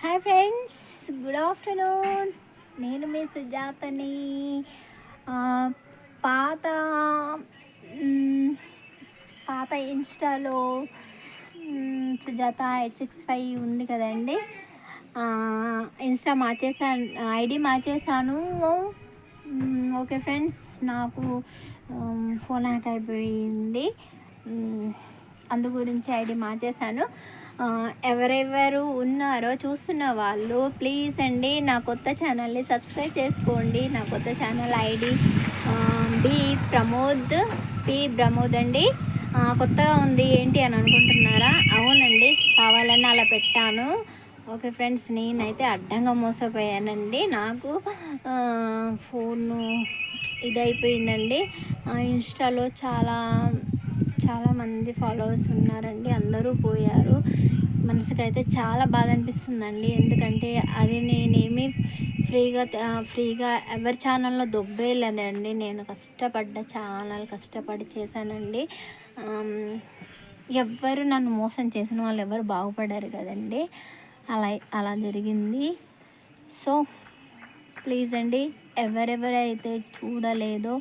Hi friends, good afternoon. నేను మీ సుజాతని. ఆ, పాత మ్, పాత ఇన్స్టాలో సుజాత 865 ఉంది కదండి. ఆ, ఇన్స్టా మార్చేసాను, ఐడి మార్చేసాను. ఓకే ఫ్రెండ్స్, నాకు ఫోన్ హ్యాక్ అయిపోయింది. మ్, అందు గురించి ఐడి మార్చేసాను. ఎవరెవరు ఉన్నారో చూస్తున్న వాళ్ళు ప్లీజ్ అండి నా కొత్త ఛానల్ని సబ్స్క్రైబ్ చేసుకోండి. నా కొత్త ఛానల్ ఐడి పి ప్రమోద్ అండి. కొత్తగా ఉంది ఏంటి అని అనుకుంటున్నారా? అవునండి, కావాలని అలా పెట్టాను. ఓకే ఫ్రెండ్స్, నేనైతే అడ్డంగా మోసపోయానండి. నాకు ఫోను ఇదైపోయిందండి. ఇన్స్టాలో చాలామంది ఫాలోవర్స్ ఉన్నారండి, అందరూ పోయారు. మనసుకైతే చాలా బాధ అనిపిస్తుందండి. ఎందుకంటే అది నేనేమి ఫ్రీగా ఎవరి ఛానల్లో దొబ్బేయలేదండి. నేను కష్టపడి చేశానండి. ఎవ్వరు నన్ను మోసం చేసిన వాళ్ళు ఎవరు బాగుపడారు కదండి. అలా జరిగింది. సో ప్లీజ్ అండి, ఎవరెవరైతే చూడలేదో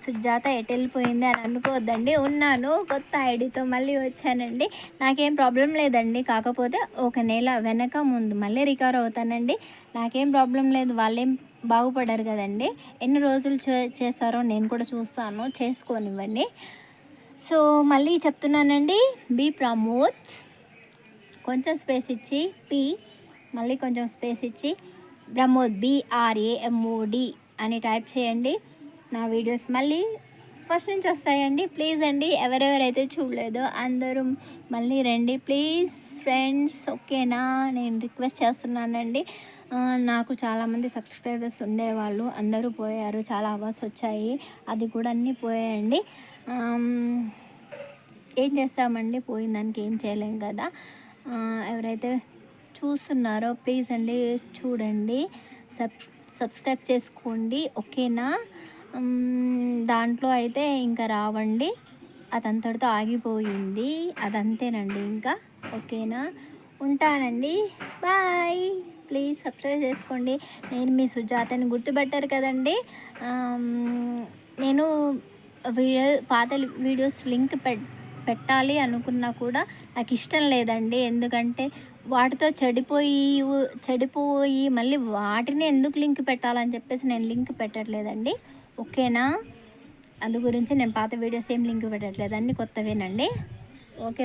సుజాత ఎటు వెళ్ళిపోయింది అని అనుకోవద్దండి. ఉన్నాను, కొత్త ఐడితో మళ్ళీ వచ్చానండి. నాకేం ప్రాబ్లం లేదండి. కాకపోతే ఒక నెల వెనక ముందు మళ్ళీ రికవర్ అవుతానండి. నాకేం ప్రాబ్లం లేదు. వాళ్ళేం బాగుపడారు కదండి. ఎన్ని రోజులు చేస్తారో నేను కూడా చూస్తాను, చేసుకోనివ్వండి. సో మళ్ళీ చెప్తున్నానండి, బి ప్రమోద్ కొంచెం స్పేస్ ఇచ్చి మళ్ళీ కొంచెం స్పేస్ ఇచ్చి ప్రమోద్ BRAMOD అని టైప్ చేయండి. నా వీడియోస్ మళ్ళీ ఫస్ట్ నుంచి వస్తాయండి. ప్లీజ్ అండి, ఎవరెవరైతే చూడలేదో అందరూ మళ్ళీ రండి ప్లీజ్ ఫ్రెండ్స్. ఓకేనా? నేను రిక్వెస్ట్ చేస్తున్నానండి. నాకు చాలామంది సబ్స్క్రైబర్స్ ఉండేవాళ్ళు, అందరూ పోయారు. చాలా అవర్స్ వచ్చాయి, అది కూడా అన్నీ పోయాయండి. ఏం చేస్తామండి, పోయిన దానికి ఏం చేయలేం కదా. ఎవరైతే చూస్తున్నారో ప్లీజ్ అండి చూడండి, సబ్స్క్రైబ్ చేసుకోండి. ఓకేనా? దాంట్లో అయితే ఇంకా రావండి, అదంతటితో ఆగిపోయింది. అదంతేనండి ఇంకా. ఓకేనా? ఉంటానండి, బాయ్. ప్లీజ్ సబ్స్క్రైబ్ చేసుకోండి. నేను మీ సుజాతని గుర్తుపెట్టారు కదండి. నేను పాత వీడియోస్ లింక్ పెట్టాలి అనుకున్నా కూడా నాకు ఇష్టం లేదండి. ఎందుకంటే వాటితో చెడిపోయి మళ్ళీ వాటిని ఎందుకు లింక్ పెట్టాలని చెప్పేసి నేను లింక్ పెట్టట్లేదండి. ఓకేనా? అందు గురించి నేను పాత వీడియోస్ ఏం లింక్ పెట్టట్లేదండి, కొత్తవేనండి.